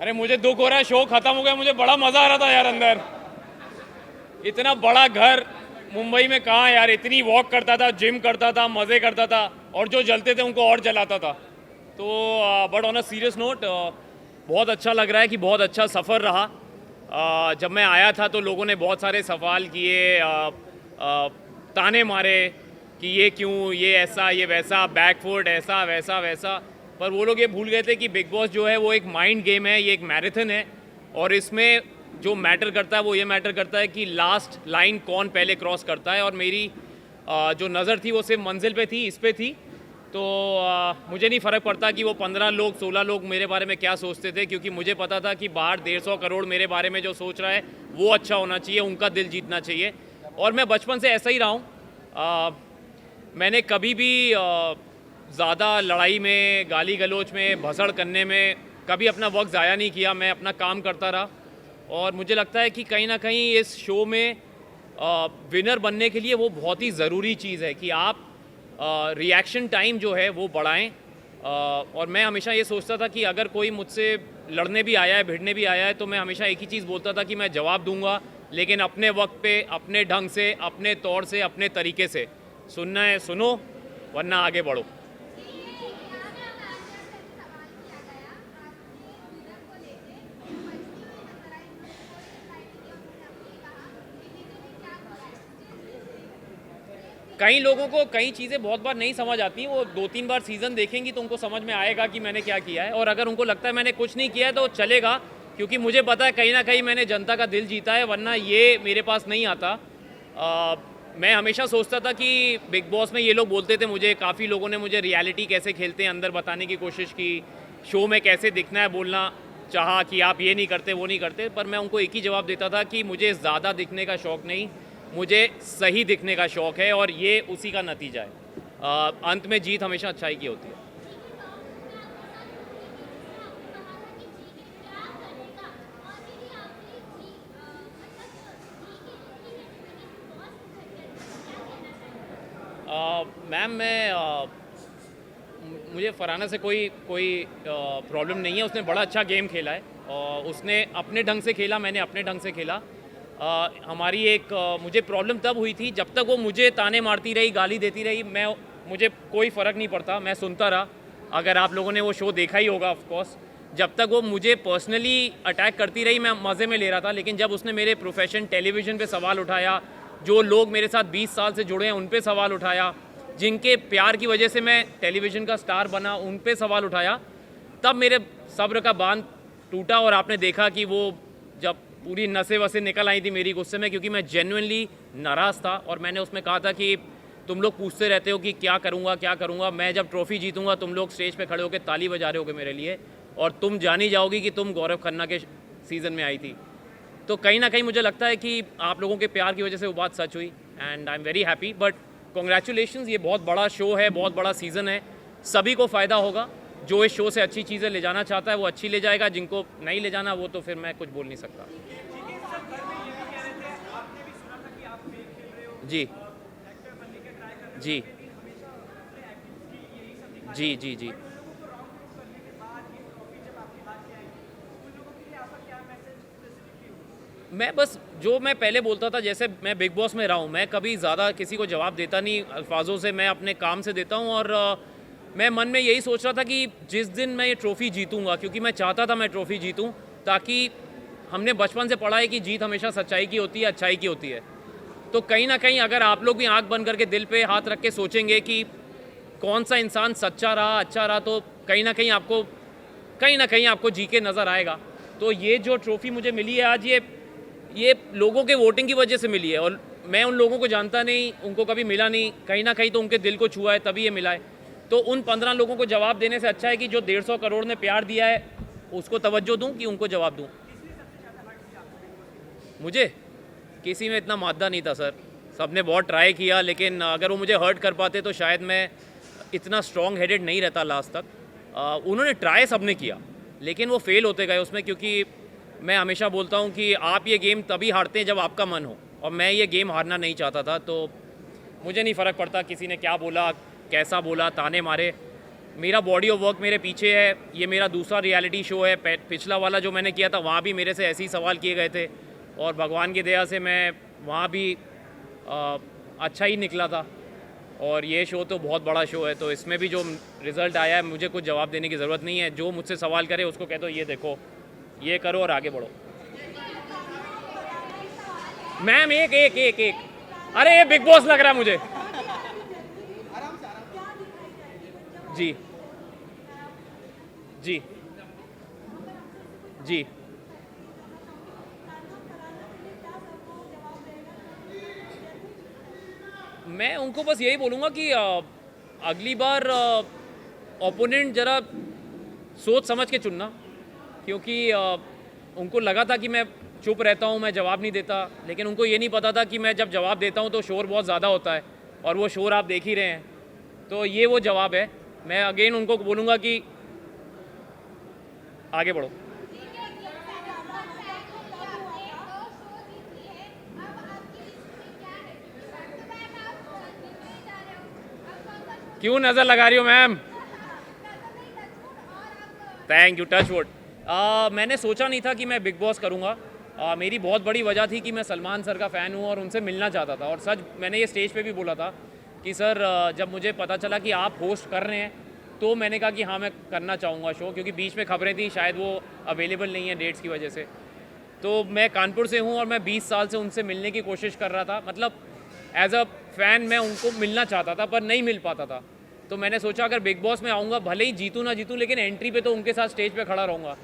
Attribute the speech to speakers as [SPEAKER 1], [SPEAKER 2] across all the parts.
[SPEAKER 1] अरे मुझे दुख हो रहा है, शो खत्म हो गया, मुझे बड़ा मजा आ रहा था यार अंदर। इतना बड़ा घर मुंबई में कहाँ यार, इतनी वॉक करता था, जिम करता था, मज़े करता था, और जो जलते थे उनको और जलाता था। तो but on a serious note बहुत अच्छा लग रहा है कि बहुत अच्छा सफ़र रहा। जब मैं आया था तो लोगों ने बहुत सारे सवाल किए, ताने मारे कि ये क्यों, ये ऐसा, ये वैसा, बैकफुट ऐसा वैसा वैसा। पर वो लोग ये भूल गए थे कि बिग बॉस जो है वो एक माइंड गेम है, ये एक मैराथन है, और इसमें जो मैटर करता है वो ये मैटर करता है कि लास्ट लाइन कौन पहले क्रॉस करता है। और मेरी जो नज़र थी वो सिर्फ मंजिल पे थी, इस पे थी। तो मुझे नहीं फ़र्क पड़ता कि वो 15 लोग 16 लोग मेरे बारे में क्या सोचते थे, क्योंकि मुझे पता था कि बाहर 150 करोड़ मेरे बारे में जो सोच रहा है वो अच्छा होना चाहिए, उनका दिल जीतना चाहिए। और मैं बचपन से ऐसा ही रहा हूँ। मैंने कभी भी ज़्यादा लड़ाई में, गाली गलौज में, भसड़ करने में कभी अपना वक्त ज़ाया नहीं किया। मैं अपना काम करता रहा, और मुझे लगता है कि कहीं ना कहीं इस शो में विनर बनने के लिए वो बहुत ही ज़रूरी चीज़ है कि आप रिएक्शन टाइम जो है वो बढ़ाएं। और मैं हमेशा ये सोचता था कि अगर कोई मुझसे लड़ने भी आया है, भिड़ने भी आया है, तो मैं हमेशा एक ही चीज़ बोलता था कि मैं जवाब दूंगा, लेकिन अपने वक्त पे, अपने ढंग से, अपने तौर से, अपने तरीके से। सुनना है सुनो, वरना आगे बढ़ो। कई लोगों को कई चीज़ें बहुत बार नहीं समझ आती, वो 2-3 बार सीज़न देखेंगी तो उनको समझ में आएगा कि मैंने क्या किया है। और अगर उनको लगता है मैंने कुछ नहीं किया है तो चलेगा, क्योंकि मुझे पता है कहीं ना कहीं मैंने जनता का दिल जीता है, वरना ये मेरे पास नहीं आता। मैं हमेशा सोचता था कि बिग बॉस में ये लोग बोलते थे मुझे, काफ़ी लोगों ने मुझे रियलिटी कैसे खेलते हैं अंदर बताने की कोशिश की, शो में कैसे दिखना है बोलना चाहा कि आप ये नहीं करते वो नहीं करते। पर मैं उनको एक ही जवाब देता था कि मुझे ज़्यादा दिखने का शौक़ नहीं, मुझे सही दिखने का शौक़ है, और ये उसी का नतीजा है। अंत में जीत हमेशा अच्छाई की होती है। मैम मुझे फरहाना से कोई कोई प्रॉब्लम नहीं है। उसने बड़ा अच्छा गेम खेला है, और उसने अपने ढंग से खेला, मैंने अपने ढंग से खेला। हमारी एक मुझे प्रॉब्लम तब हुई थी जब तक वो मुझे ताने मारती रही, गाली देती रही, मुझे कोई फ़र्क नहीं पड़ता, मैं सुनता रहा। अगर आप लोगों ने वो शो देखा ही होगा ऑफ कोर्स, जब तक वो मुझे पर्सनली अटैक करती रही मैं मज़े में ले रहा था। लेकिन जब उसने मेरे प्रोफेशन टेलीविज़न पे सवाल उठाया, जो लोग मेरे साथ 20 साल से जुड़े हैं उन पे सवाल उठाया, जिनके प्यार की वजह से मैं टेलीविज़न का स्टार बना उन पे सवाल उठाया, तब मेरे सब्र का बांध टूटा। और आपने देखा कि वो जब पूरी नसें वसें निकल आई थी मेरी गुस्से में, क्योंकि मैं जेन्युइनली नाराज़ था। और मैंने उसमें कहा था कि तुम लोग पूछते रहते हो कि क्या करूँगा क्या करूँगा, मैं जब ट्रॉफ़ी जीतूँगा तुम लोग स्टेज पे खड़े होकर ताली बजा रहे होगे मेरे लिए, और तुम जानी जाओगी कि तुम गौरव खन्ना के सीज़न में आई थी। तो कहीं ना कहीं मुझे लगता है कि आप लोगों के प्यार की वजह से वो बात सच हुई, and I am very happy. But congratulations, ये बहुत बड़ा शो है, बहुत बड़ा सीज़न है, सभी को फ़ायदा होगा। जो इस शो से अच्छी चीज़ें ले जाना चाहता है वो अच्छी ले जाएगा, जिनको नहीं ले जाना वो तो फिर मैं कुछ बोल नहीं सकता। जी जी जी जी जी। मैं बस जो मैं पहले बोलता था, जैसे मैं बिग बॉस में रहा हूँ, मैं कभी ज़्यादा किसी को जवाब देता नहीं अल्फाजों से, मैं अपने काम से देता हूँ। और मैं मन में यही सोच रहा था कि जिस दिन मैं ये ट्रॉफ़ी जीतूँगा, क्योंकि मैं चाहता था मैं ट्रॉफ़ी जीतूँ, ताकि हमने बचपन से पढ़ा है कि जीत हमेशा सच्चाई की होती है, अच्छाई की होती है। तो कहीं ना कहीं अगर आप लोग भी आंख बंद करके दिल पे हाथ रख के सोचेंगे कि कौन सा इंसान सच्चा रहा, अच्छा रहा, तो कहीं ना कहीं आपको जी के नज़र आएगा। तो ये जो ट्रॉफ़ी मुझे मिली है आज, ये लोगों के वोटिंग की वजह से मिली है, और मैं उन लोगों को जानता नहीं, उनको कभी मिला नहीं, कहीं ना कहीं तो उनके दिल को छुआ है तभी ये मिला है। तो उन 15 लोगों को जवाब देने से अच्छा है कि जो 150 करोड़ ने प्यार दिया है उसको तवज्जो दूं कि उनको जवाब दूं। मुझे किसी में इतना मादा नहीं था सर, सबने बहुत ट्राई किया, लेकिन अगर वो मुझे हर्ट कर पाते तो शायद मैं इतना स्ट्रॉन्ग हेडेड नहीं रहता लास्ट तक। उन्होंने ट्राई सबने किया, लेकिन वो फेल होते गए उसमें, क्योंकि मैं हमेशा बोलता हूँ कि आप ये गेम तभी हारते हैं जब आपका मन हो, और मैं ये गेम हारना नहीं चाहता था। तो मुझे नहीं फ़र्क पड़ता किसी ने क्या बोला, कैसा बोला, ताने मारे, मेरा बॉडी ऑफ वर्क मेरे पीछे है, ये मेरा दूसरा रियलिटी शो है। पिछला वाला जो मैंने किया था वहाँ भी मेरे से ऐसे ही सवाल किए गए थे और भगवान की दया से मैं वहाँ भी अच्छा ही निकला था। और ये शो तो बहुत बड़ा शो है, तो इसमें भी जो रिज़ल्ट आया है मुझे कुछ जवाब देने की ज़रूरत नहीं है। जो मुझसे सवाल करे उसको कह दो ये देखो, ये करो और आगे बढ़ो। मैम एक एक एक एक अरे ये बिग बॉस लग रहा है मुझे। जी जी जी मैं उनको बस यही बोलूँगा कि अगली बार ओपोनेंट ज़रा सोच समझ के चुनना, क्योंकि उनको लगा था कि मैं चुप रहता हूँ, मैं जवाब नहीं देता, लेकिन उनको ये नहीं पता था कि मैं जब जवाब देता हूँ तो शोर बहुत ज़्यादा होता है और वो शोर आप देख ही रहे हैं। तो ये वो जवाब है। मैं अगेन उनको बोलूँगा कि आगे बढ़ो। क्यों नज़र लगा रही हो ma'am? Thank you, touch wood. मैंने सोचा नहीं था कि मैं बिग बॉस करूँगा। मेरी बहुत बड़ी वजह थी कि मैं सलमान सर का फ़ैन हूँ और उनसे मिलना चाहता था। और सच मैंने ये स्टेज पे भी बोला था कि सर जब मुझे पता चला कि आप होस्ट कर रहे हैं तो मैंने कहा कि हाँ मैं करना चाहूँगा शो, क्योंकि बीच में खबरें थी शायद वो अवेलेबल नहीं है डेट्स की वजह से। तो मैं कानपुर से हूँ और मैं 20 साल से उनसे मिलने की कोशिश कर रहा था, मतलब एज अ फ़ैन मैं उनको मिलना चाहता था पर नहीं मिल पाता था। तो मैंने सोचा अगर बिग बॉस में आऊँगा, भले ही जीतूँ ना जीतूँ, लेकिन एंट्री पे तो उनके साथ स्टेज पे खड़ा रहूँगा।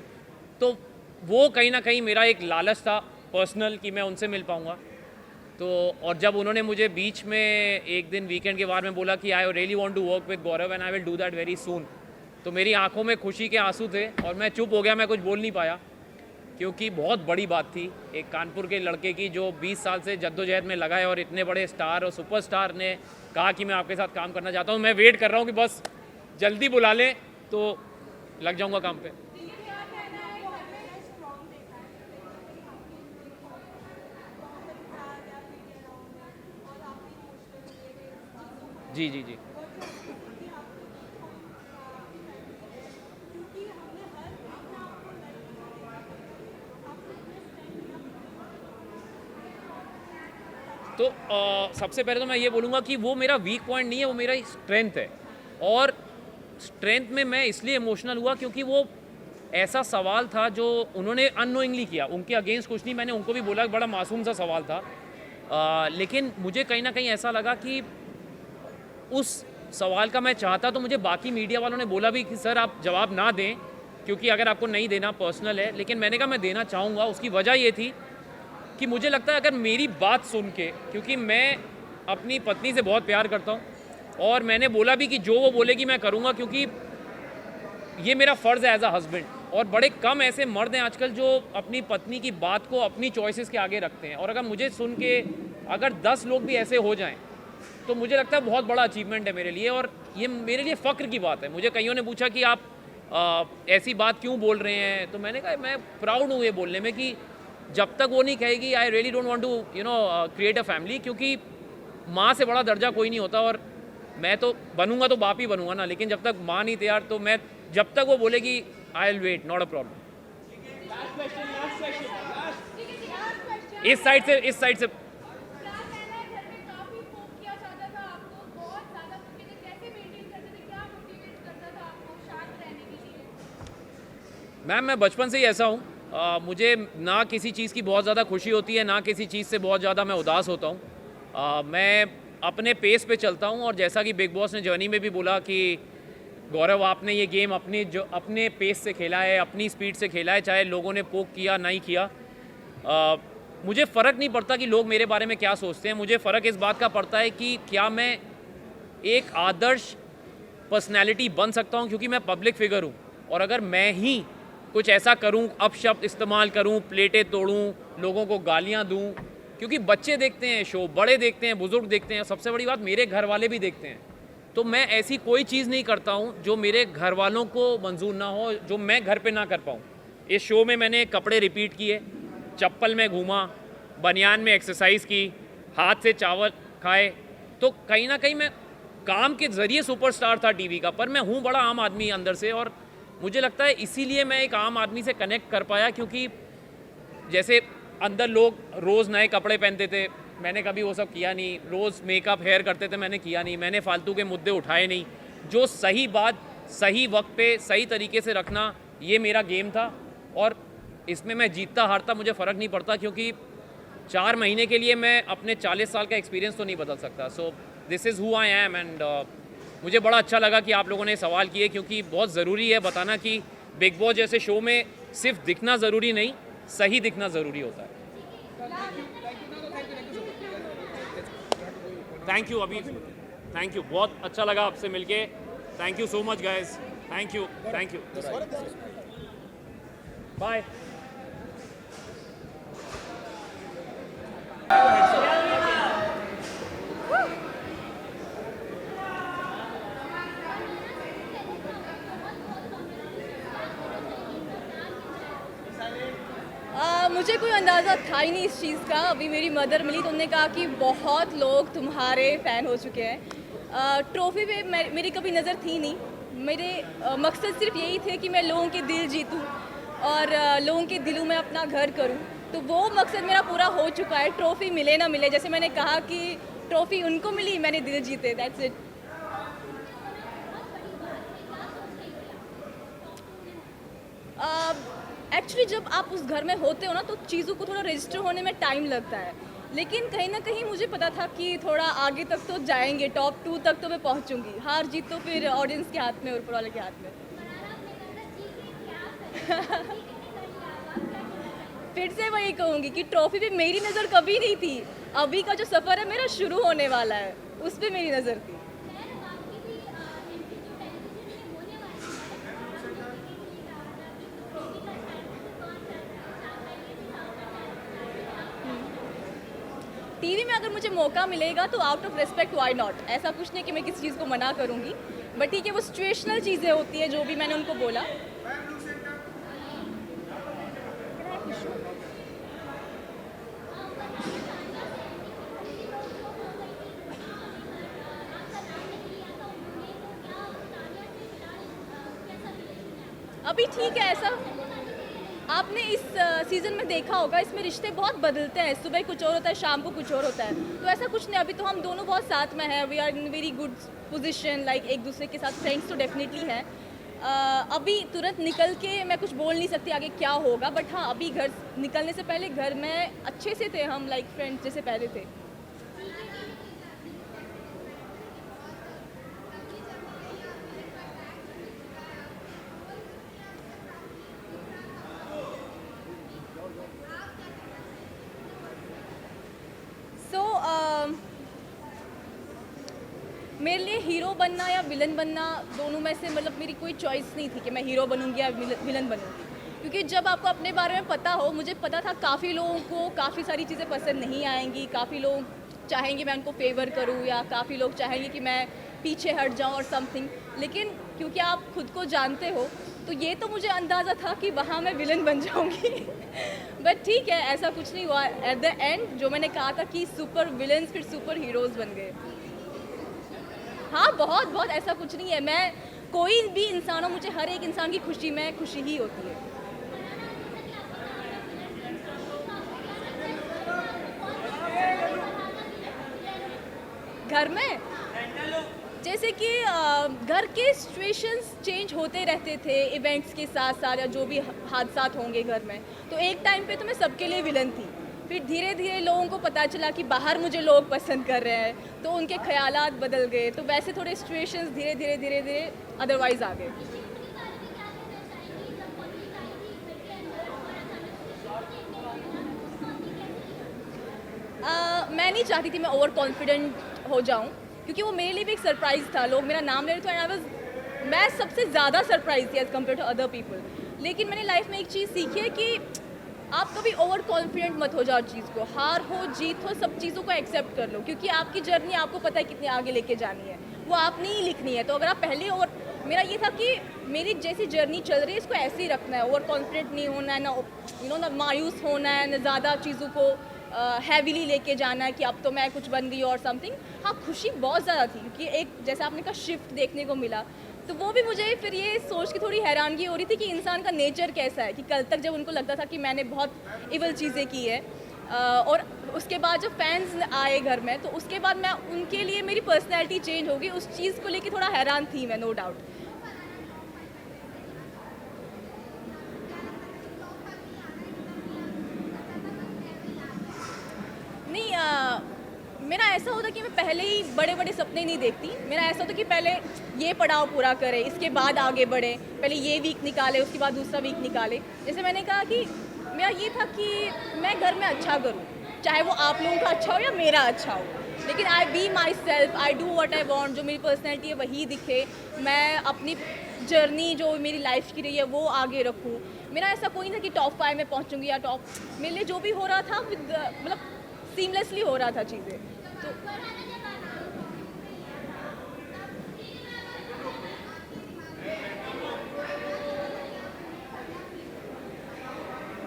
[SPEAKER 1] तो वो कहीं ना कहीं मेरा एक लालच था पर्सनल कि मैं उनसे मिल पाऊँगा। तो और जब उन्होंने मुझे बीच में एक दिन वीकेंड के बारे में बोला कि I really want to work with Gaurav and I will do that very soon, तो मेरी आंखों में खुशी के आंसू थे और मैं चुप हो गया, मैं कुछ बोल नहीं पाया, क्योंकि बहुत बड़ी बात थी एक कानपुर के लड़के की जो 20 साल से जद्दोजहद में लगा है और इतने बड़े स्टार और सुपरस्टार ने कहा कि मैं आपके साथ काम करना चाहता हूँ। मैं वेट कर रहा हूँ कि बस जल्दी बुला लें तो लग जाऊँगा काम पे। जी जी जी तो सबसे पहले तो मैं ये बोलूँगा कि वो मेरा वीक पॉइंट नहीं है, वो मेरा स्ट्रेंथ है। और स्ट्रेंथ में मैं इसलिए इमोशनल हुआ क्योंकि वो ऐसा सवाल था जो उन्होंने अननोइंगली किया। उनके अगेंस्ट कुछ नहीं, मैंने उनको भी बोला बड़ा मासूम सा सवाल था, लेकिन मुझे कहीं ना कहीं ऐसा लगा कि उस सवाल का मैं चाहता तो मुझे बाकी मीडिया वालों ने बोला भी कि सर आप जवाब ना दें, क्योंकि अगर आपको नहीं देना पर्सनल है, लेकिन मैंने कहा मैं देना चाहूँगा। उसकी वजह ये थी कि मुझे लगता है अगर मेरी बात सुन के, क्योंकि मैं अपनी पत्नी से बहुत प्यार करता हूँ और मैंने बोला भी कि जो वो बोलेगी मैं करूँगा, क्योंकि ये मेरा फ़र्ज़ है एज अ हस्बैंड। और बड़े कम ऐसे मर्द हैं आजकल जो अपनी पत्नी की बात को अपनी चॉइसेस के आगे रखते हैं। और अगर मुझे सुन के अगर 10 लोग भी ऐसे हो जाएं तो मुझे लगता है बहुत बड़ा अचीवमेंट है मेरे लिए, और ये मेरे लिए फ़ख्र की बात है। मुझे कईयों ने पूछा कि आप ऐसी बात क्यों बोल रहे हैं, तो मैंने कहा मैं प्राउड हूँ ये बोलने में कि जब तक वो नहीं कहेगी I really don't want to create a family, क्योंकि माँ से बड़ा दर्जा कोई नहीं होता। और मैं तो बनूंगा तो बाप ही बनूंगा ना, लेकिन जब तक माँ नहीं तैयार तो मैं जब तक वो बोलेगी I will wait, not a problem. इस साइड से मैम मैं बचपन से ही ऐसा हूँ। मुझे ना किसी चीज़ की बहुत ज़्यादा खुशी होती है, ना किसी चीज़ से बहुत ज़्यादा मैं उदास होता हूँ। मैं अपने पेस पे चलता हूँ, और जैसा कि बिग बॉस ने जर्नी में भी बोला कि गौरव आपने ये गेम अपने पेस से खेला है, अपनी स्पीड से खेला है, चाहे लोगों ने पोक किया नहीं किया। मुझे फ़र्क नहीं पड़ता कि लोग मेरे बारे में क्या सोचते हैं। मुझे फ़र्क इस बात का पड़ता है कि क्या मैं एक आदर्श पर्सनैलिटी बन सकता हूँ, क्योंकि मैं पब्लिक फिगर हूँ। और अगर मैं ही कुछ ऐसा करूं, अपशब्द इस्तेमाल करूं, प्लेटें तोड़ूं, लोगों को गालियां दूं, क्योंकि बच्चे देखते हैं शो, बड़े देखते हैं, बुजुर्ग देखते हैं, सबसे बड़ी बात मेरे घर वाले भी देखते हैं। तो मैं ऐसी कोई चीज़ नहीं करता हूं जो मेरे घर वालों को मंजूर ना हो, जो मैं घर पे ना कर पाऊं। इस शो में मैंने कपड़े रिपीट किए, चप्पल में घूमा, बनियान में एक्सरसाइज की, हाथ से चावल खाए, तो कहीं ना कहीं मैं काम के ज़रिए सुपरस्टार था टीवी का, पर मैं हूँ बड़ा आम आदमी अंदर से, और मुझे लगता है इसीलिए मैं एक आम आदमी से कनेक्ट कर पाया, क्योंकि जैसे अंदर लोग रोज़ नए कपड़े पहनते थे, मैंने कभी वो सब किया नहीं। रोज़ मेकअप हेयर करते थे, मैंने किया नहीं। मैंने फालतू के मुद्दे उठाए नहीं। जो सही बात सही वक्त पे सही तरीके से रखना, ये मेरा गेम था, और इसमें मैं जीतता हारता मुझे फ़र्क नहीं पड़ता, क्योंकि 4 महीने के लिए मैं अपने 40 साल का एक्सपीरियंस तो नहीं बदल सकता। So this is who I am, and मुझे बड़ा अच्छा लगा कि आप लोगों ने सवाल किए, क्योंकि बहुत ज़रूरी है बताना कि बिग बॉस जैसे शो में सिर्फ दिखना ज़रूरी नहीं, सही दिखना ज़रूरी होता है। Thank you Abhi, thank you, बहुत अच्छा लगा आपसे मिलके। Thank you so much guys, thank you, thank you, bye.
[SPEAKER 2] मुझे कोई अंदाज़ा था ही नहीं इस चीज़ का। अभी मेरी मदर मिली तो उन्होंने कहा कि बहुत लोग तुम्हारे फ़ैन हो चुके हैं। ट्रॉफ़ी पे मेरी कभी नज़र थी नहीं। मेरे मकसद सिर्फ यही थे कि मैं लोगों के दिल जीतूं और लोगों के दिलों में अपना घर करूं। तो वो मकसद मेरा पूरा हो चुका है। ट्रॉफ़ी मिले ना मिले, जैसे मैंने कहा कि ट्रॉफ़ी उनको मिली, मैंने दिल जीते, दैट्स इट। एक्चुअली जब आप उस घर में होते हो ना, तो चीज़ों को थोड़ा रजिस्टर होने में टाइम लगता है, लेकिन कहीं ना कहीं मुझे पता था कि थोड़ा आगे तक तो जाएंगे, टॉप 2 तक तो मैं पहुंचूंगी। हार जीत तो फिर ऑडियंस के हाथ में और ऊपर वाले के हाथ में। फिर से वही कहूँगी कि ट्रॉफी पे मेरी नज़र कभी नहीं थी। अभी का जो सफ़र है मेरा शुरू होने वाला है, उस पर मेरी नज़र थी। टीवी में अगर मुझे मौका मिलेगा तो out of respect why not. ऐसा कुछ नहीं कि मैं किसी चीज़ को मना करूँगी, बट ठीक है, वो सिचुएशनल चीज़ें होती है, जो भी मैंने उनको बोला। अभी ठीक है, ऐसा आपने इस सीज़न में देखा होगा, इसमें रिश्ते बहुत बदलते हैं। सुबह कुछ और होता है, शाम को कुछ और होता है। तो ऐसा कुछ नहीं, अभी तो हम दोनों बहुत साथ में हैं। We are in very good position, like एक दूसरे के साथ फ्रेंड्स तो डेफिनेटली हैं। अभी तुरंत निकल के मैं कुछ बोल नहीं सकती आगे क्या होगा, बट हाँ, अभी घर निकलने से पहले घर में अच्छे से थे हम, लाइक फ्रेंड्स जैसे पहले थे। मेरे लिए हीरो बनना या विलन बनना, दोनों में से मतलब मेरी कोई चॉइस नहीं थी कि मैं हीरो बनूंगी या विलन बनूंगी। क्योंकि जब आपको अपने बारे में पता हो, मुझे पता था काफ़ी लोगों को काफ़ी सारी चीज़ें पसंद नहीं आएंगी। काफ़ी लोग चाहेंगे मैं उनको फेवर करूं, या काफ़ी लोग चाहेंगे कि मैं पीछे हट जाऊं और समथिंग। लेकिन क्योंकि आप खुद को जानते हो, तो ये तो मुझे अंदाज़ा था कि वहाँ मैं विलन बन जाऊँगी। बट ठीक है, ऐसा कुछ नहीं हुआ। एट द एंड जो मैंने कहा था कि सुपर विलन्स फिर सुपर हीरोज़ बन गए। हाँ, बहुत बहुत, ऐसा कुछ नहीं है। मैं कोई भी इंसान हो, मुझे हर एक इंसान की खुशी में खुशी ही होती है। घर में जैसे कि घर के सिचुएशंस चेंज होते रहते थे इवेंट्स के साथ साथ, या जो भी हादसा होंगे घर में। तो एक टाइम पे तो मैं सबके लिए विलन थी। फिर धीरे धीरे लोगों को पता चला कि बाहर मुझे लोग पसंद कर रहे हैं, तो उनके ख्यालात बदल गए। तो वैसे थोड़े सिचुएशंस धीरे धीरे धीरे धीरे अदरवाइज आ गए। मैं नहीं चाहती थी मैं ओवर कॉन्फिडेंट हो जाऊं, क्योंकि वो मेरे लिए भी एक सरप्राइज़ था। लोग मेरा नाम ले रहे थे एंड मैं सबसे ज़्यादा सरप्राइज थी as compare to other people. लेकिन मैंने लाइफ में एक चीज़ सीखी है कि आप कभी ओवर कॉन्फिडेंट मत हो जाओ चीज़ को। हार हो जीत हो, सब चीज़ों को एक्सेप्ट कर लो, क्योंकि आपकी जर्नी आपको पता है कितनी आगे लेके जानी है, वो आपने ही लिखनी है। तो अगर आप पहले ओवर, मेरा ये था कि मेरी जैसी जर्नी चल रही है इसको ऐसे ही रखना है, ओवर कॉन्फिडेंट नहीं होना है, ना ना मायूस होना है, ना ज़्यादा चीज़ों को हैवीली लेके जाना कि अब तो मैं कुछ बन गई और समथिंग। हाँ, खुशी बहुत ज़्यादा थी क्योंकि एक जैसा आपने कहा शिफ्ट देखने को मिला, तो वो भी मुझे फिर ये सोच के थोड़ी हैरानगी हो रही थी कि इंसान का नेचर कैसा है, कि कल तक जब उनको लगता था कि मैंने बहुत इवल चीज़ें की है और उसके बाद जब फैंस आए घर में, तो उसके बाद मैं उनके लिए मेरी पर्सनैलिटी चेंज हो गई। उस चीज़ को लेके थोड़ा हैरान थी मैं, नो डाउट। नहीं, मेरा ऐसा होता कि मैं पहले ही बड़े बड़े सपने नहीं देखती। मेरा ऐसा होता कि पहले ये पड़ाव पूरा करें, इसके बाद आगे बढ़े, पहले ये वीक निकाले, उसके बाद दूसरा वीक निकाले। जैसे मैंने कहा कि मेरा ये था कि मैं घर में अच्छा करूं, चाहे वो आप लोगों का अच्छा हो या मेरा अच्छा हो, लेकिन I be myself, I do what I want. जो मेरी पर्सनैलिटी है वही दिखे, मैं अपनी जर्नी जो मेरी लाइफ की रही है वो आगे रखूँ। मेरा ऐसा कोई नहीं था कि टॉप 5 में पहुँचूंगी या टॉप, मेरे लिए जो भी हो रहा था मतलब सीमलेसली हो रहा था चीज़ें। तो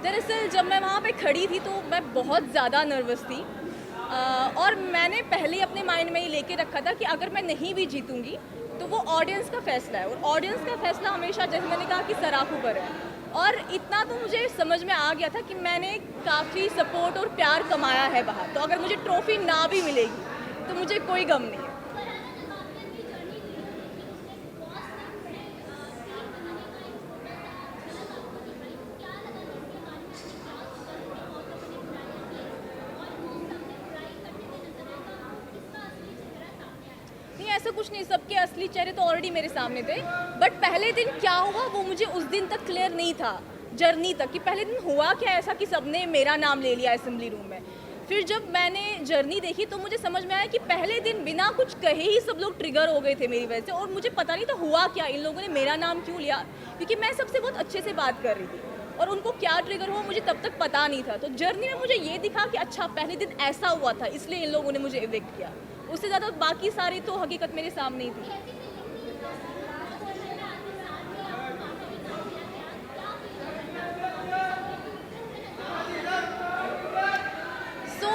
[SPEAKER 2] दरअसल जब मैं वहाँ पे खड़ी थी तो मैं बहुत ज़्यादा नर्वस थी और मैंने पहले ही अपने माइंड में ये लेके रखा था कि अगर मैं नहीं भी जीतूंगी तो वो ऑडियंस का फैसला है, और ऑडियंस का फैसला हमेशा, जैसे मैंने कहा, कि सराखों पर है। और इतना तो मुझे समझ में आ गया था कि मैंने काफ़ी सपोर्ट और प्यार कमाया है बाहर, तो अगर मुझे ट्रॉफी ना भी मिलेगी तो मुझे कोई गम नहीं है। नहीं, ऐसा कुछ नहीं, सबके असली चेहरे तो ऑलरेडी मेरे सामने थे, बट पहले दिन क्या हुआ वो मुझे उस दिन तक क्लियर नहीं था, जर्नी तक, कि पहले दिन हुआ क्या ऐसा कि सबने मेरा नाम ले लिया असेंबली रूम में। फिर जब मैंने जर्नी देखी तो मुझे समझ में आया कि पहले दिन बिना कुछ कहे ही सब लोग ट्रिगर हो गए थे मेरी वजह से, और मुझे पता नहीं था हुआ क्या, इन लोगों ने मेरा नाम क्यों लिया, क्योंकि मैं सबसे बहुत अच्छे से बात कर रही थी और उनको क्या ट्रिगर हुआ मुझे तब तक पता नहीं था। तो जर्नी में मुझे ये दिखा कि अच्छा पहले दिन ऐसा हुआ था, इसलिए इन लोगों ने मुझे इविक्ट किया। उससे ज़्यादा बाकी सारी तो हकीकत मेरे सामने ही थी। सो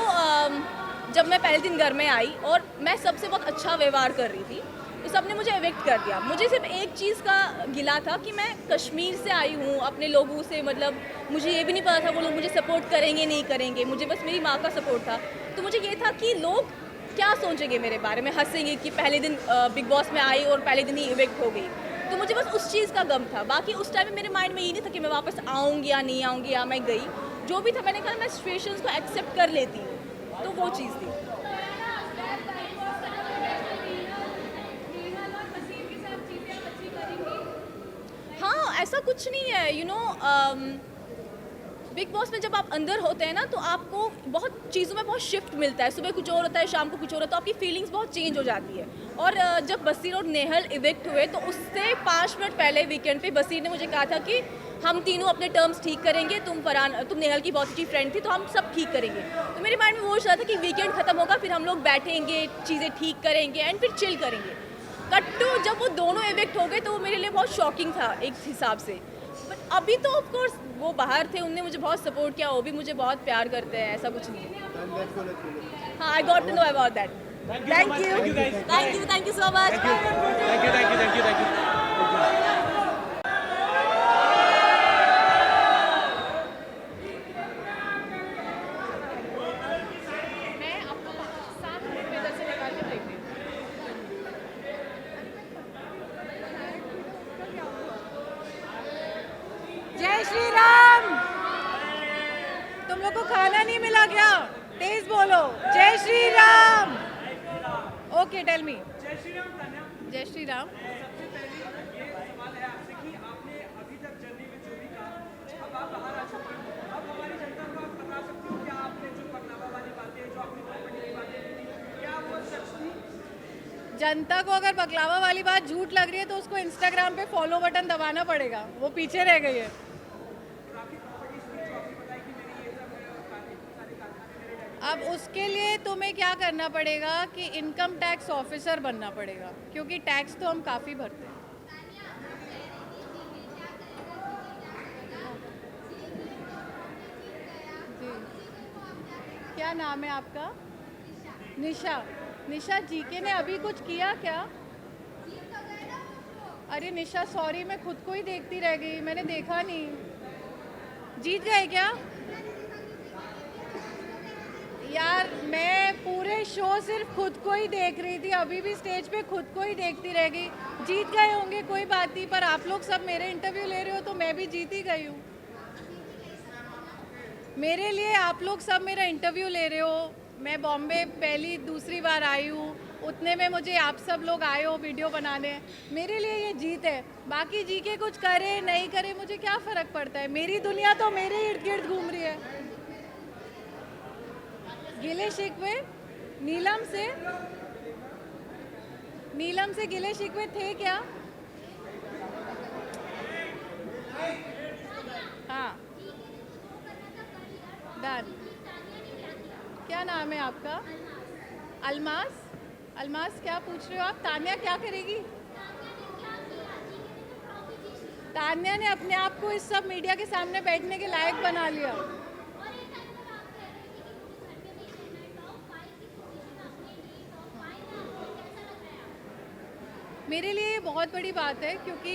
[SPEAKER 2] जब मैं पहले दिन घर में आई और मैं सबसे बहुत अच्छा व्यवहार कर रही थी, तो सबने मुझे इविक्ट कर दिया। मुझे सिर्फ एक चीज़ का गिला था कि मैं कश्मीर से आई हूँ, अपने लोगों से, मतलब मुझे ये भी नहीं पता था वो लोग मुझे सपोर्ट करेंगे नहीं करेंगे, मुझे बस मेरी माँ का सपोर्ट था। तो मुझे ये था कि लोग क्या सोचेंगे मेरे बारे में, हंसेंगे कि पहले दिन बिग बॉस में आई और पहले दिन ही इविक्ट हो गई। तो मुझे बस उस चीज़ का गम था। बाकी उस टाइम में मेरे माइंड में ये नहीं था कि मैं वापस आऊँगी या नहीं आऊँगी या मैं गई। जो भी था मैंने कहा मैं सिचुएशंस को एक्सेप्ट कर लेती हूँ, तो वो चीज़ थी। हाँ, ऐसा कुछ नहीं है, बिग बॉस में जब आप अंदर होते हैं ना तो आपको बहुत चीज़ों में बहुत शिफ्ट मिलता है। सुबह कुछ और होता है, शाम को कुछ और होता है, तो आपकी फीलिंग्स बहुत चेंज हो जाती है। और जब बसीर और नेहल इविक्ट हुए तो उससे 5 मिनट पहले वीकेंड पे बसीर ने मुझे कहा था कि हम तीनों अपने टर्म्स ठीक करेंगे, तुम नेहल की बहुत अच्छी फ्रेंड थी तो हम सब ठीक करेंगे। तो मेरे माइंड में वो चल रहा था कि वीकेंड खत्म होगा, फिर हम लोग बैठेंगे, चीज़ें ठीक करेंगे एंड फिर चिल करेंगे। कट टू जब वो दोनों इविक्ट हो गए तो वो मेरे लिए बहुत शॉकिंग था एक हिसाब से। बट अभी तो ऑफ कोर्स वो बाहर थे, उनने मुझे बहुत सपोर्ट किया, वो भी मुझे बहुत प्यार करते हैं, ऐसा कुछ नहीं है। हाँ, I got to know about that. Thank you so much.
[SPEAKER 1] Thank you.
[SPEAKER 3] मैं आपको 7 मिनट में इधर से निकाल के फेंक दी। जय श्री राम। तुम लोग को खाना नहीं मिला क्या? तेज बोलो, जय Shri Ram. Okay, tell me. जय श्री राम। जनता को अगर बकलावा वाली बात झूठ लग रही है तो उसको इंस्टाग्राम पे फॉलो बटन दबाना पड़ेगा, वो पीछे रह गई है। अब उसके लिए तुम्हें क्या करना पड़ेगा कि इनकम टैक्स ऑफिसर बनना पड़ेगा, क्योंकि टैक्स तो हम काफ़ी भरते हैं। जी, क्या नाम है आपका? निशा। निशा, जीके ने अभी कुछ किया क्या? अरे निशा सॉरी, मैं खुद को ही देखती रह गई, मैंने देखा नहीं। जीत गए क्या? यार मैं पूरे शो सिर्फ खुद को ही देख रही थी, अभी भी स्टेज पे खुद को ही देखती रह गई। जीत गए होंगे कोई बात नहीं, पर आप लोग सब मेरे इंटरव्यू ले रहे हो तो मैं भी जीत ही गई हूँ। मेरे लिए आप लोग सब मेरा इंटरव्यू ले रहे हो। मैं बॉम्बे पहली दूसरी बार आई हूँ, उतने में मुझे आप सब लोग आए हो वीडियो बनाने। मेरे लिए ये जीत है। बाकी जी के कुछ करे नहीं करे मुझे क्या फ़र्क पड़ता है, मेरी दुनिया तो मेरे इर्द गिर्द घूम रही है। गिले शिकवे नीलम से गिले शिकवे थे क्या? हाँ डन। क्या नाम है आपका? अलमास। अलमास क्या पूछ रहे हो आप? तान्या क्या करेगी? तान्या ने अपने आप को इस सब मीडिया के सामने बैठने के लायक बना लिया। मेरे लिए ये बहुत बड़ी बात है, क्योंकि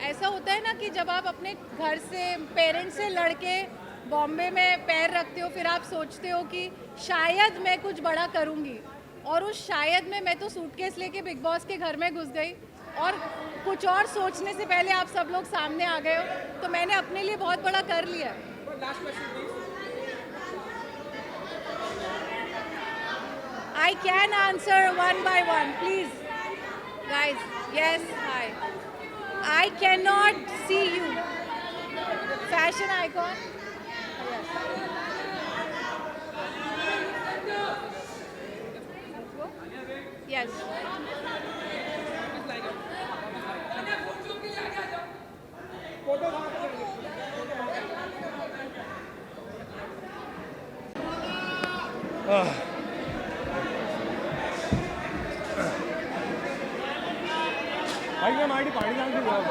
[SPEAKER 3] ऐसा होता है ना कि जब आप अपने घर से पेरेंट्स से लड़के बॉम्बे में पैर रखते हो, फिर आप सोचते हो कि शायद मैं कुछ बड़ा करूँगी, और उस शायद में मैं तो सूटकेस लेके बिग बॉस के घर में घुस गई, और कुछ और सोचने से पहले आप सब लोग सामने आ गए हो, तो मैंने अपने लिए बहुत बड़ा कर लिया। I can answer one by one, please. Guys, yes, hi. I cannot see you. Fashion icon. Yes.
[SPEAKER 4] आइए हमारी पार्टी नाम से जाओ।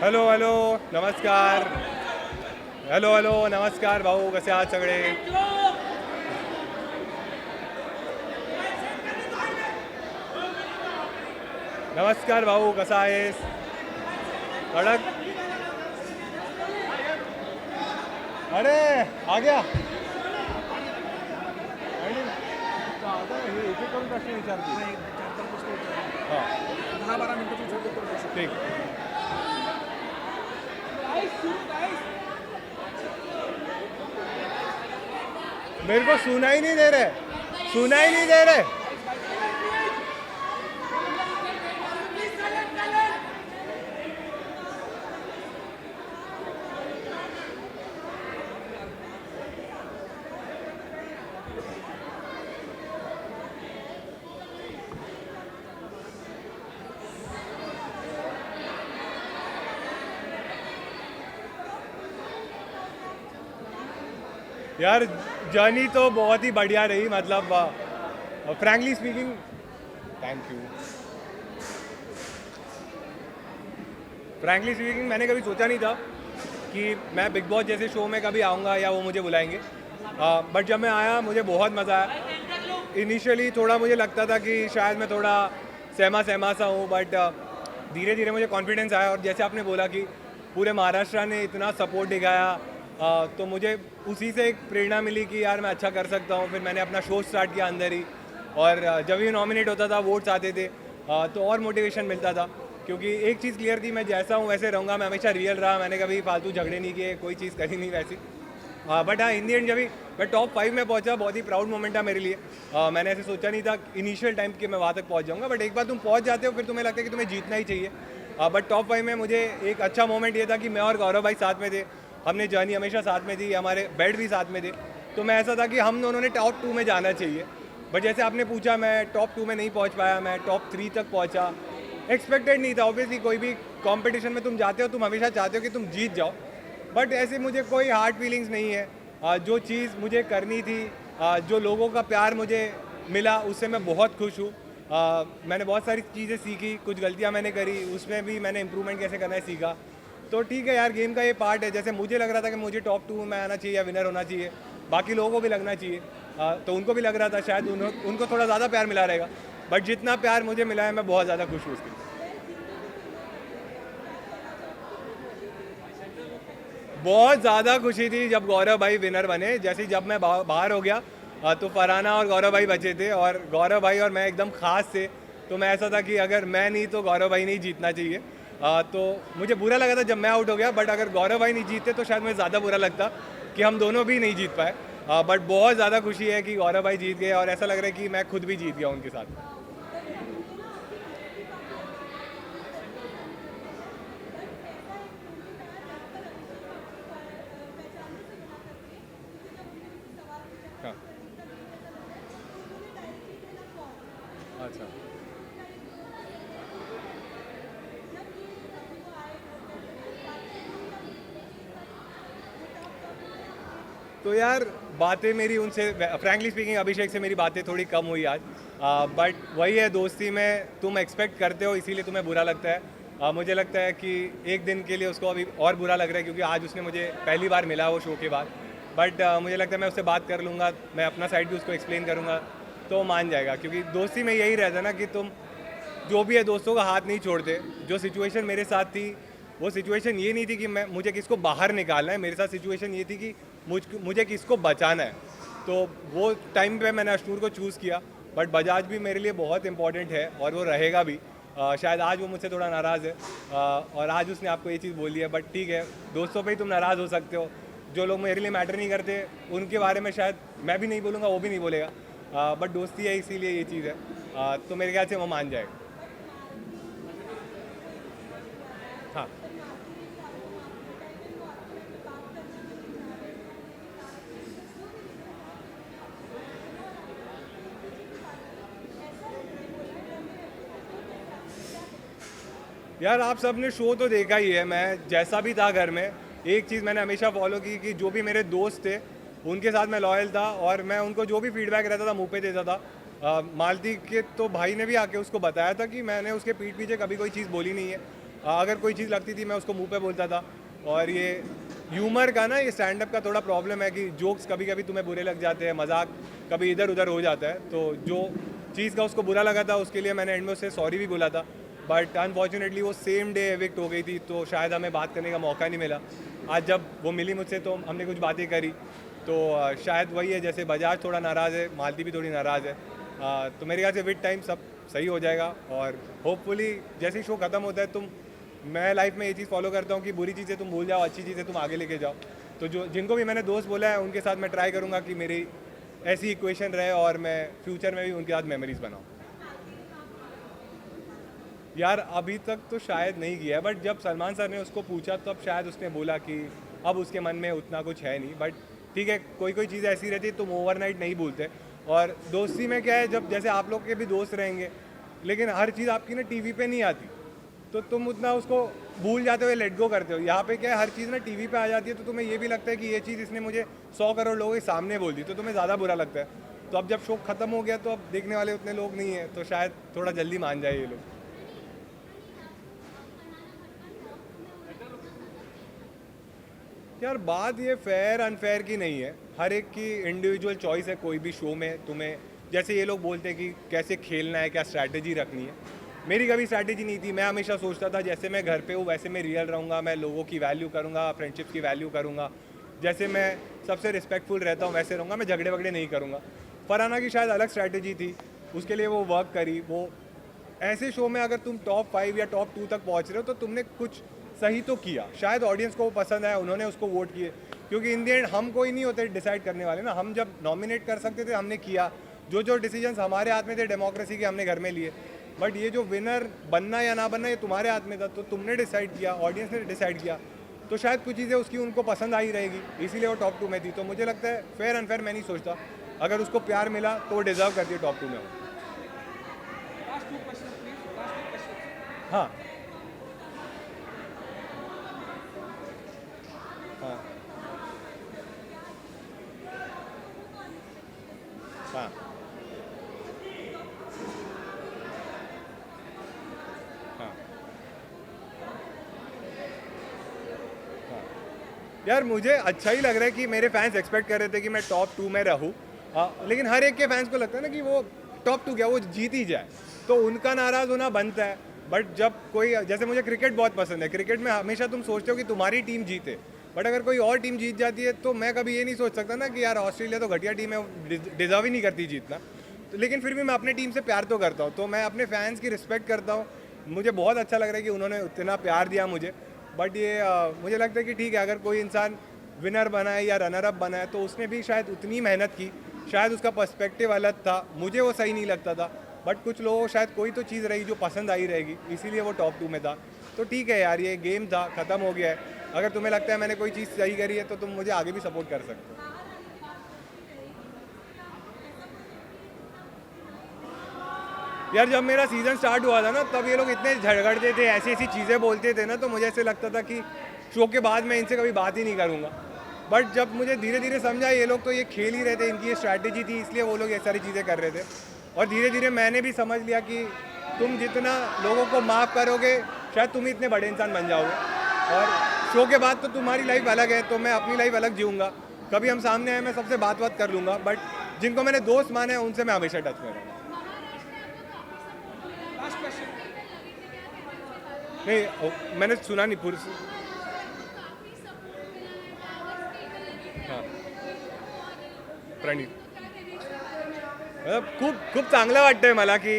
[SPEAKER 4] हॅलो हॅलो नमस्कार. हॅलो हॅलो नमस्कार भाऊ, कसे आहात सगळे? नमस्कार भाऊ, कसा आहेस? कडक. अरे आ गया. आता हे एक एक करून प्रश्न विचारते. हां 10-12 मिनिटं ठीक. मेरे को सुना ही नहीं दे रहे, सुना ही नहीं दे रहे. यार जर्नी तो बहुत ही बढ़िया रही, मतलब frankly speaking. Thank you. Frankly speaking मैंने कभी सोचा नहीं था कि मैं बिग बॉस जैसे शो में कभी आऊँगा या वो मुझे बुलाएंगे, बट जब मैं आया मुझे बहुत मज़ा आया. इनिशियली थोड़ा मुझे लगता था कि शायद मैं थोड़ा सहमा सा हूँ, बट धीरे धीरे मुझे कॉन्फिडेंस आया. और जैसे आपने बोला कि पूरे महाराष्ट्र ने इतना सपोर्ट दिखाया, तो मुझे उसी से एक प्रेरणा मिली कि यार मैं अच्छा कर सकता हूँ. फिर मैंने अपना शो स्टार्ट किया अंदर ही, और जब भी नॉमिनेट होता था, वोट्स आते थे, तो और मोटिवेशन मिलता था. क्योंकि एक चीज़ क्लियर थी, मैं जैसा हूँ वैसे रहूँगा. मैं हमेशा रियल रहा, मैंने कभी फालतू झगड़े नहीं किए, कोई चीज़ करी नहीं वैसी. बट हाँ, इन दी एंड जब भी मैं टॉप 5 में पहुँचा, बहुत ही प्राउड मोमेंट था मेरे लिए. मैंने ऐसे सोचा नहीं था इनिशियल टाइम कि मैं वहाँ तक पहुँच जाऊँगा, बट एक बार तुम पहुँच जाते हो फिर तुम्हें लगता है कि तुम्हें जीतना ही चाहिए. बट टॉप 5 में मुझे एक अच्छा मोमेंट ये था कि मैं और गौरव भाई साथ में थे, हमने जर्नी हमेशा साथ में थी, हमारे बेड भी साथ में थे, तो मैं ऐसा था कि हम दोनों ने टॉप 2 में जाना चाहिए। बट जैसे आपने पूछा, मैं टॉप 2 में नहीं पहुंच पाया, मैं टॉप 3 तक पहुंचा। एक्सपेक्टेड नहीं था, ऑब्वियसली कोई भी कंपटीशन में तुम जाते हो, तुम हमेशा चाहते हो कि तुम जीत जाओ, बट ऐसे मुझे कोई हार्ड फीलिंग्स नहीं है। जो चीज़ मुझे करनी थी, जो लोगों का प्यार मुझे मिला, उससे मैं बहुत खुश हूँ। मैंने बहुत सारी चीज़ें सीखी, कुछ गलतियाँ मैंने करी, उसमें भी मैंने इंप्रूवमेंट कैसे करना है सीखा। तो ठीक है यार, गेम का ये पार्ट है। जैसे मुझे लग रहा था कि मुझे टॉप 2 में आना चाहिए या विनर होना चाहिए, बाकी लोगों को भी लगना चाहिए, तो उनको भी लग रहा था शायद उनको थोड़ा ज़्यादा प्यार मिला रहेगा, बट जितना प्यार मुझे मिला है मैं बहुत ज़्यादा खुश हूँ उसके लिए। बहुत ज़्यादा खुशी थी जब गौरव भाई विनर बने। जैसे जब मैं बाहर हो गया तो फरहाना और गौरव भाई बचे थे, और गौरव भाई और मैं एकदम खास थे, तो मैं ऐसा था कि अगर मैं नहीं तो गौरव भाई नहीं जीतना चाहिए। तो मुझे बुरा लगा था जब मैं आउट हो गया, बट अगर गौरव भाई नहीं जीते तो शायद मुझे ज़्यादा बुरा लगता कि हम दोनों भी नहीं जीत पाए। बट बहुत ज़्यादा खुशी है कि गौरव भाई जीत गए, और ऐसा लग रहा है कि मैं खुद भी जीत गया उनके साथ। हाँ। अच्छा, तो यार बातें मेरी उनसे, फ्रैंकली स्पीकिंग अभिषेक से मेरी बातें थोड़ी कम हुई आज, बट वही है, दोस्ती में तुम एक्सपेक्ट करते हो इसीलिए तुम्हें बुरा लगता है। मुझे लगता है कि एक दिन के लिए उसको अभी और बुरा लग रहा है, क्योंकि आज उसने मुझे पहली बार मिला वो शो के बाद, बट मुझे लगता है मैं उससे बात कर लूँगा, मैं अपना साइड भी उसको एक्सप्लेन करूँगा तो वो मान जाएगा। क्योंकि दोस्ती में यही रहता है ना कि तुम जो भी है दोस्तों का हाथ नहीं छोड़ते। जो सिचुएशन मेरे साथ थी, वो सिचुएशन ये नहीं थी कि मुझे किसको बाहर निकालना है, मेरे साथ सिचुएशन ये थी कि मुझे किसको बचाना है। तो वो टाइम पे मैंने अशनूर को चूज़ किया, बट बजाज भी मेरे लिए बहुत इंपॉर्टेंट है और वो रहेगा भी। शायद आज वो मुझसे थोड़ा नाराज़ है, और आज उसने आपको ये चीज़ बोली है, बट ठीक है, दोस्तों पे ही तुम नाराज़ हो सकते हो। जो लोग मेरे लिए मैटर नहीं करते उनके बारे में शायद मैं भी नहीं बोलूँगा, वो भी नहीं बोलेगा, बट दोस्ती है इसीलिए ये चीज़ है। तो मेरे ख्याल से वो मान जाएगा। हाँ, यार आप सबने शो तो देखा ही है। मैं जैसा भी था घर में, एक चीज़ मैंने हमेशा फॉलो की कि जो भी मेरे दोस्त थे उनके साथ मैं लॉयल था, और मैं उनको जो भी फीडबैक रहता था मुंह पे देता था। मालती के तो भाई ने भी आके उसको बताया था कि मैंने उसके पीठ पीछे कभी कोई चीज़ बोली नहीं है। अगर कोई चीज़ लगती थी मैं उसको मुंह पे बोलता था। और ये ह्यूमर का ना, ये स्टैंड अप का थोड़ा प्रॉब्लम है कि जोक्स कभी कभी तुम्हें बुरे लग जाते हैं, मजाक कभी इधर उधर हो जाता है। तो जो चीज़ का उसको बुरा लगा था उसके लिए मैंने एंड में उससे सॉरी भी बोला था, बट अनफॉर्चुनेटली वो सेम डे एविक्ट हो गई थी, तो शायद हमें बात करने का मौका नहीं मिला। आज जब वो मिली मुझसे तो हमने कुछ बातें करी, तो शायद वही है, जैसे बजाज थोड़ा नाराज़ है, मालती भी थोड़ी नाराज़ है। तो मेरे ख्याल से विद टाइम सब सही हो जाएगा, और होपफुली जैसे ही शो ख़त्म होता है मैं लाइफ में ये चीज़ फॉलो करता हूँ कि बुरी चीज़ें तुम भूल जाओ, अच्छी चीज़ें तुम आगे लेके जाओ। तो जो जिनको भी मैंने दोस्त बोला है उनके साथ मैं ट्राई करूँगा कि मेरी ऐसी इक्वेशन रहे और मैं फ्यूचर में भी उनके साथ मेमोरीज बनाऊँ। यार अभी तक तो शायद नहीं किया है, बट जब सलमान सर ने उसको पूछा तब शायद उसने बोला कि अब उसके मन में उतना कुछ है नहीं। बट ठीक है, कोई कोई चीज़ ऐसी रहती है तुम ओवरनाइट नहीं भूलते। और दोस्ती में क्या है, जब जैसे आप लोग के भी दोस्त रहेंगे, लेकिन हर चीज़ आपकी ना टीवी पे नहीं आती, तो तुम उतना उसको भूल जाते हो, लेट गो करते हो। यहाँ पे क्या है, हर चीज़ ना टीवी पे आ जाती है, तो तुम्हें ये भी लगता है कि ये चीज़ इसने मुझे 100 करोड़ लोगों के सामने बोल दी, तो तुम्हें ज़्यादा बुरा लगता है। तो अब जब शो खत्म हो गया तो अब देखने वाले उतने लोग नहीं हैं, तो शायद थोड़ा जल्दी मान जाए ये लोग। यार बात ये फेयर अनफेयर की नहीं है, हर एक की इंडिविजुअल चॉइस है। कोई भी शो में तुम्हें, जैसे ये लोग बोलते हैं कि कैसे खेलना है, क्या स्ट्रैटेजी रखनी है, मेरी कभी स्ट्रैटेजी नहीं थी। मैं हमेशा सोचता था जैसे मैं घर पे हूँ वैसे मैं रियल रहूँगा, मैं लोगों की वैल्यू करूँगा, फ्रेंडशिप्स की वैल्यू करूँगा, जैसे मैं सबसे रिस्पेक्टफुल रहता हूँ वैसे रहूँगा, मैं झगड़े वगड़े नहीं करूँगा। फरहाना की शायद अलग स्ट्रैटेजी थी, उसके लिए वो वर्क करी। वो ऐसे शो में अगर तुम टॉप 5 या टॉप 2 तक पहुँच रहे हो तो तुमने कुछ सही तो किया, शायद ऑडियंस को वो पसंद आया, उन्होंने उसको वोट किए। क्योंकि इन दी एंड हम कोई नहीं होते डिसाइड करने वाले ना, हम जब नॉमिनेट कर सकते थे हमने किया, जो जो डिसीजंस हमारे हाथ में थे डेमोक्रेसी के हमने घर में लिए। बट ये जो विनर बनना या ना बनना ये तुम्हारे हाथ में था, तो तुमने डिसाइड किया, ऑडियंस ने डिसाइड किया। तो शायद कुछ चीज़ें उसकी उनको पसंद आई रहेगी, इसीलिए वो टॉप 2 में थी। तो मुझे लगता है फेयर अनफेयर मैं नहीं सोचता, अगर उसको प्यार मिला तो वो डिजर्व करती है टॉप 2 में हो। हाँ हाँ हाँ हाँ यार मुझे अच्छा ही लग रहा है कि मेरे फैंस एक्सपेक्ट कर रहे थे कि मैं टॉप 2 में रहूँ, लेकिन हर एक के फैंस को लगता है ना कि वो टॉप 2 क्या वो जीत ही जाए, तो उनका नाराज़ होना बनता है। बट जब कोई, जैसे मुझे क्रिकेट बहुत पसंद है, क्रिकेट में हमेशा तुम सोचते हो कि तुम्हारी टीम जीते, बट अगर कोई और टीम जीत जाती है तो मैं कभी ये नहीं सोच सकता ना कि यार ऑस्ट्रेलिया तो घटिया टीम है, डिजर्व ही नहीं करती जीतना। तो लेकिन फिर भी मैं अपनी टीम से प्यार तो करता हूँ, तो मैं अपने फैंस की रिस्पेक्ट करता हूँ। मुझे बहुत अच्छा लग रहा है कि उन्होंने उतना प्यार दिया मुझे। बट ये मुझे लगता है कि ठीक है, अगर कोई इंसान विनर बना है या रनर अप बना है तो उसने भी शायद उतनी मेहनत की, शायद उसका पर्सपेक्टिव अलग था, मुझे वो सही नहीं लगता था, बट कुछ लोगों को शायद कोई तो चीज़ रही जो पसंद आई रहेगी, इसीलिए वो टॉप 2 में था। तो ठीक है यार, ये गेम था, ख़त्म हो गया है। अगर तुम्हें लगता है मैंने कोई चीज़ सही करी है तो तुम मुझे आगे भी सपोर्ट कर सकते हो। यार जब मेरा सीज़न स्टार्ट हुआ था ना, तब ये लोग इतने झगड़ते थे, ऐसी ऐसी चीज़ें बोलते थे ना, तो मुझे ऐसे लगता था कि शो के बाद मैं इनसे कभी बात ही नहीं करूँगा। बट जब मुझे धीरे धीरे समझा ये लोग तो ये खेल ही रहे थे, इनकी ये स्ट्रैटेजी थी, इसलिए वो लोग ये सारी चीज़ें कर रहे थे। और धीरे धीरे मैंने भी समझ लिया कि तुम जितना लोगों को माफ़ करोगे, शायद तुम ही इतने बड़े इंसान बन जाओगे। और शो के बाद तो तुम्हारी लाइफ अलग है, तो मैं अपनी लाइफ अलग जीऊँगा। कभी हम सामने आए, मैं सबसे बात कर लूँगा, बट जिनको मैंने दोस्त माने हैं उनसे मैं हमेशा टच में रहूँगा। नहीं, मैंने सुना नहीं पूरी। हां, प्रणीत खूप खूप चांगलं वाटतंय मला की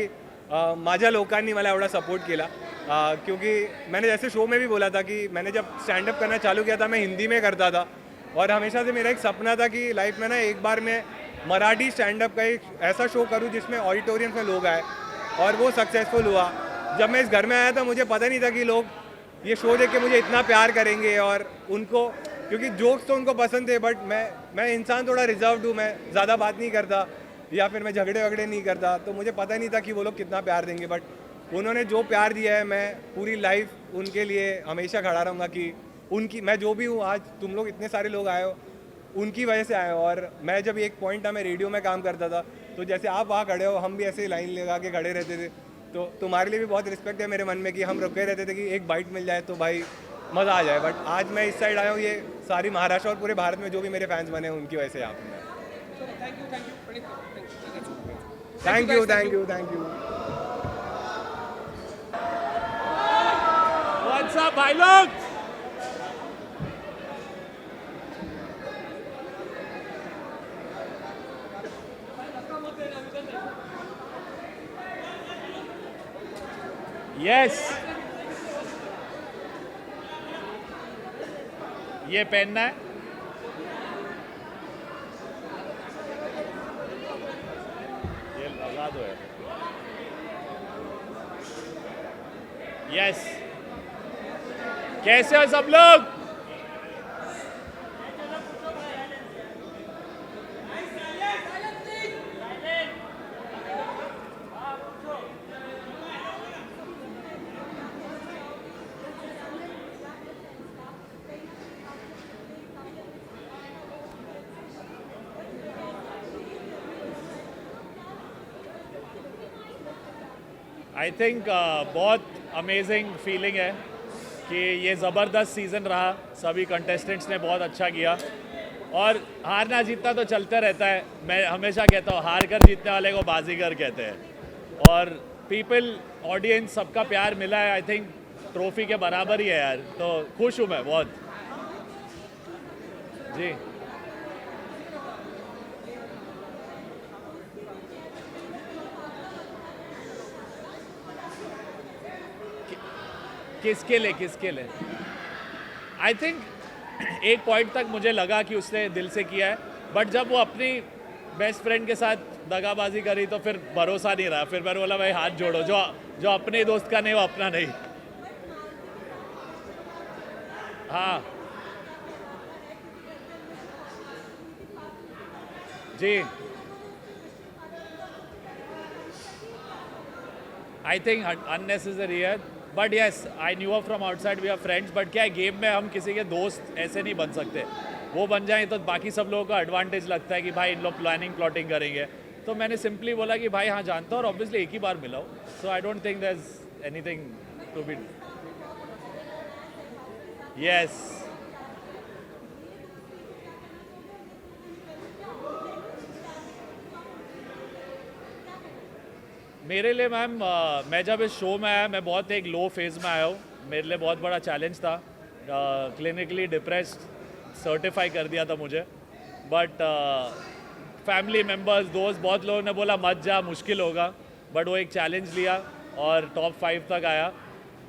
[SPEAKER 4] माझ्या लोकांनी मला एवढा सपोर्ट केला, क्योंकि मैंने जैसे शो में भी बोला था कि मैंने जब स्टैंड अप करना चालू किया था मैं हिंदी में करता था, और हमेशा से मेरा एक सपना था कि लाइफ में ना एक बार मैं मराठी स्टैंड अप का एक ऐसा शो करूं जिसमें ऑडिटोरियम में लोग आए, और वो सक्सेसफुल हुआ। जब मैं इस घर में आया था मुझे पता नहीं था कि लोग ये शो देख के मुझे इतना प्यार करेंगे, और उनको, क्योंकि जोक्स तो उनको पसंद थे, बट मैं इंसान थोड़ा रिजर्व्ड हूँ, मैं ज़्यादा बात नहीं करता या फिर मैं झगड़े वगड़े नहीं करता, तो मुझे पता नहीं था कि वो लोग कितना प्यार देंगे। बट उन्होंने जो प्यार दिया है, मैं पूरी लाइफ उनके लिए हमेशा खड़ा रहूँगा कि उनकी, मैं जो भी हूँ आज, तुम लोग इतने सारे लोग आए हो उनकी वजह से आए हो। और मैं जब एक पॉइंट था, मैं रेडियो में काम करता था, तो जैसे आप वहाँ खड़े हो, हम भी ऐसे लाइन लगा के खड़े रहते थे, तो तुम्हारे लिए भी बहुत रिस्पेक्ट है मेरे मन में कि हम रुके रहते थे कि एक बाइट मिल जाए तो भाई मज़ा आ जाए। बट आज मैं इस साइड आया हूँ, ये सारी महाराष्ट्र और पूरे भारत में जो भी मेरे फैंस बने हैं उनकी वजह से यहाँ पे। Thank you.
[SPEAKER 1] What's up, भाई लोग? Yes. ये पहनना है। ये लगा दो है। Yes. कैसे हो सब लोग? आई थिंक बहुत अमेजिंग फीलिंग है कि ये ज़बरदस्त सीज़न रहा, सभी कंटेस्टेंट्स ने बहुत अच्छा किया, और हारना जीतना तो चलता रहता है। मैं हमेशा कहता हूँ हार कर जीतने वाले को बाजीगर कहते हैं, और पीपल, ऑडियंस, सबका प्यार मिला है। आई थिंक ट्रॉफी के बराबर ही है यार, तो खुश हूँ मैं बहुत जी। किसके लिए आई थिंक एक पॉइंट तक मुझे लगा कि उसने दिल से किया है, बट जब वो अपनी बेस्ट फ्रेंड के साथ दगाबाजी करी तो फिर भरोसा नहीं रहा। फिर मैंने बोला भाई हाथ जोड़ो, जो अपने दोस्त का नहीं वो अपना नहीं। हाँ
[SPEAKER 5] जी आई थिंक अननेसेसरी है, but yes I knew from outside, we are friends, but क्या है गेम में हम किसी के दोस्त ऐसे नहीं बन सकते, वो बन जाएं तो बाकी सब लोगों का एडवांटेज लगता है कि भाई इन लोग प्लॉटिंग करेंगे, तो मैंने सिंपली बोला कि भाई हाँ जानता हूँ और ऑब्वियसली एक ही बार मिला हूँ, so I don't think there is anything to be yes. मेरे लिए मैम मैं जब इस शो में आया मैं बहुत एक लो फेज़ में आया हूँ, मेरे लिए बहुत बड़ा चैलेंज था, क्लिनिकली डिप्रेस्ड सर्टिफाई कर दिया था मुझे, बट फैमिली मेम्बर्स दोस्त बहुत लोगों ने बोला मत जा मुश्किल होगा, बट वो एक चैलेंज लिया और टॉप 5 तक आया।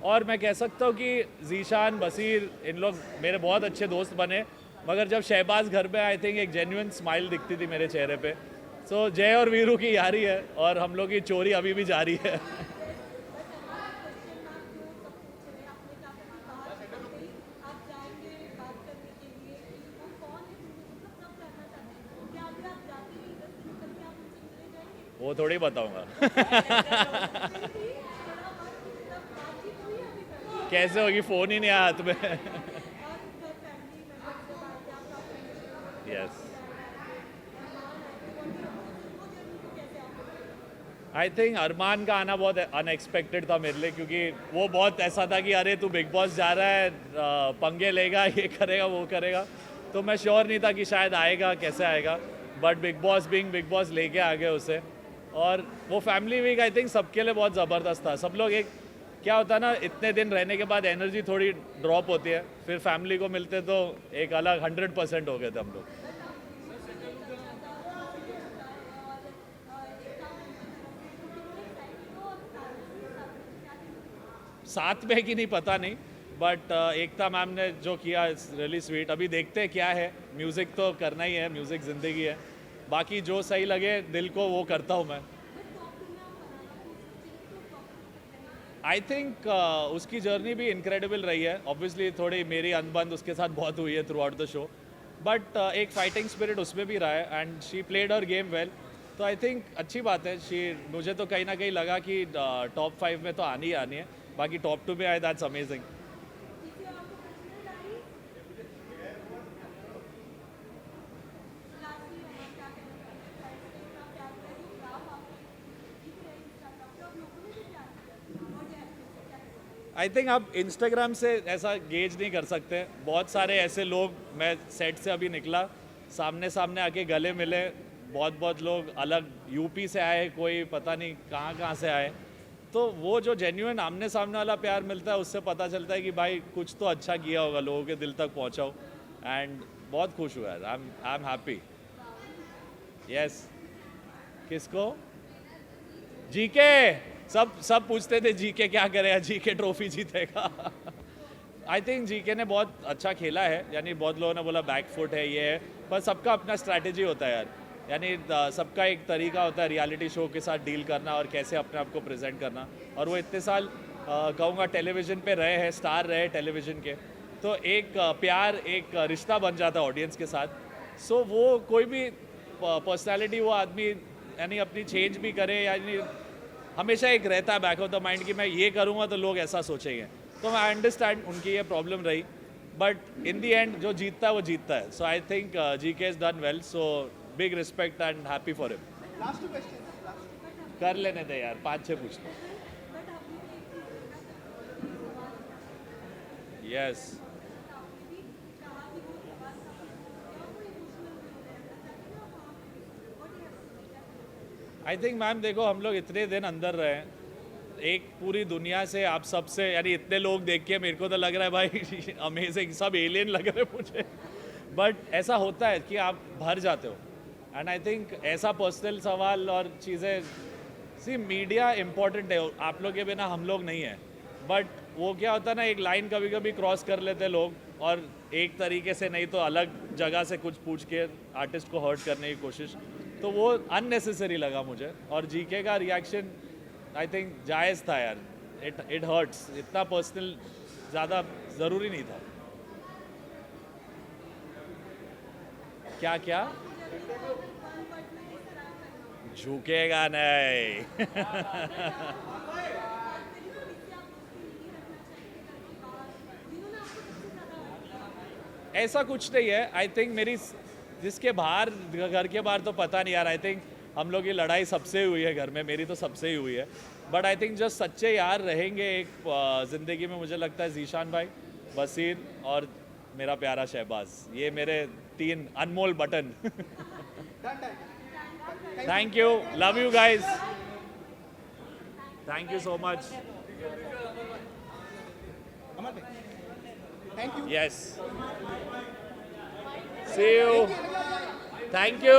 [SPEAKER 5] और मैं कह सकता हूँ कि जीशान बसीर इन लोग मेरे बहुत अच्छे दोस्त बने, मगर जब शहबाज घर पे आई थिंक एक जेन्युइन स्माइल दिखती थी मेरे चेहरे पे। सो जय और वीरू की यारी है और हम लोग की चोरी अभी भी जारी है। वो थोड़ी बताऊंगा। कैसे होगी, फोन ही नहीं आया हाथ में। यस आई थिंक अरमान का आना बहुत अनएक्सपेक्टेड था मेरे लिए, क्योंकि वो बहुत ऐसा था कि अरे तू बिग बॉस जा रहा है, पंगे लेगा, ये करेगा वो करेगा, तो मैं श्योर नहीं था कि शायद आएगा, कैसे आएगा, बट बिग बॉस लेके आ गए उसे। और वो फैमिली वीक आई थिंक सबके लिए बहुत ज़बरदस्त था। सब लोग एक क्या होता है ना, इतने दिन रहने के बाद एनर्जी थोड़ी ड्रॉप होती है, फिर फैमिली को मिलते तो एक अलग 100% हो गए थे हम लोग। साथ में कि नहीं पता नहीं, बट एकता मैम ने जो किया इट्स रियली स्वीट। अभी देखते हैं क्या है, म्यूज़िक तो करना ही है, म्यूज़िक ज़िंदगी है, बाकी जो सही लगे दिल को वो करता हूँ मैं। आई थिंक उसकी जर्नी भी इनक्रेडिबल रही है। ऑब्वियसली थोड़ी मेरी अनबन उसके साथ बहुत हुई है through out the show, but एक फाइटिंग स्पिरिट उसमें भी रहा है and she played her game well, तो आई थिंक अच्छी बात है। मुझे तो कहीं ना कहीं लगा कि टॉप 5 में तो आनी ही आनी है, बाकी टॉप 2 में आए दैट्स अमेजिंग। आई थिंक आप इंस्टाग्राम से ऐसा गेज नहीं कर सकते। बहुत सारे ऐसे लोग, मैं सेट से अभी निकला, सामने सामने आके गले मिले, बहुत लोग अलग यूपी से आए, कोई पता नहीं कहाँ से आए, तो वो जो जेन्युइन आमने सामने वाला प्यार मिलता है उससे पता चलता है कि भाई कुछ तो अच्छा किया होगा, लोगों के दिल तक पहुँचा हो, एंड बहुत खुश हुआ है। I am happy. यस किसको? जीके सब पूछते थे जीके क्या करेगा, जीके ट्रॉफी जीतेगा। आई थिंक जीके ने बहुत अच्छा खेला है, यानी बहुत लोगों ने बोला बैक फुट है ये है, पर सबका अपना स्ट्रैटेजी होता है यार, यानी सबका एक तरीका होता है रियलिटी शो के साथ डील करना और कैसे अपने आप को प्रेजेंट करना। और वो इतने साल कहूँगा टेलीविज़न पे रहे हैं, स्टार रहे टेलीविज़न के, तो एक प्यार, एक रिश्ता बन जाता है ऑडियंस के साथ। सो वो कोई भी पर्सनैलिटी वो आदमी यानी अपनी चेंज भी करे, यानी हमेशा एक रहता है बैक ऑफ द माइंड कि मैं ये करूँगा तो लोग ऐसा सोचेंगे, तो मैं अंडरस्टैंड उनकी ये प्रॉब्लम रही, बट इन दी एंड जो जीतता है वो जीतता है। So I think GK is done well, so big respect and happy for him. कर लेने दे यार, 5-6 पूछते। यस आई थिंक मैम देखो, हम लोग इतने दिन अंदर रहे हैं, एक पूरी दुनिया से आप सबसे, यानी इतने लोग देख के मेरे को तो लग रहा है भाई अमेजिंग, सब एलियन लग रहे हैं मुझे, बट ऐसा होता है कि आप भर जाते हो। एंड आई थिंक ऐसा पर्सनल सवाल और चीज़ें, सी मीडिया इम्पॉर्टेंट है, आप लोग के बिना हम लोग नहीं हैं, बट वो क्या होता है ना, एक लाइन कभी कभी क्रॉस कर लेते हैं लोग, और एक तरीके से नहीं तो अलग जगह से कुछ पूछ के आर्टिस्ट को हर्ट करने की कोशिश, तो वो अननेसेसरी लगा मुझे। और जीके का रिएक्शन आई थिंक जायज़ था यार, इट हर्ट्स, इतना पर्सनल ज़्यादा ज़रूरी नहीं था। क्या झुकेगा नहीं ऐसा कुछ नहीं है। आई थिंक मेरी जिसके बाहर घर के बाहर तो पता नहीं यार। आई थिंक हम लोग की लड़ाई सबसे हुई है घर में, मेरी तो सबसे ही हुई है। बट आई थिंक जो सच्चे यार रहेंगे एक ज़िंदगी में, मुझे लगता है जीशान भाई, बसीर और मेरा प्यारा शहबाज, ये मेरे 3 अनमोल button. Thank you, love you guys, thank you so much. Yes. See you. Thank you.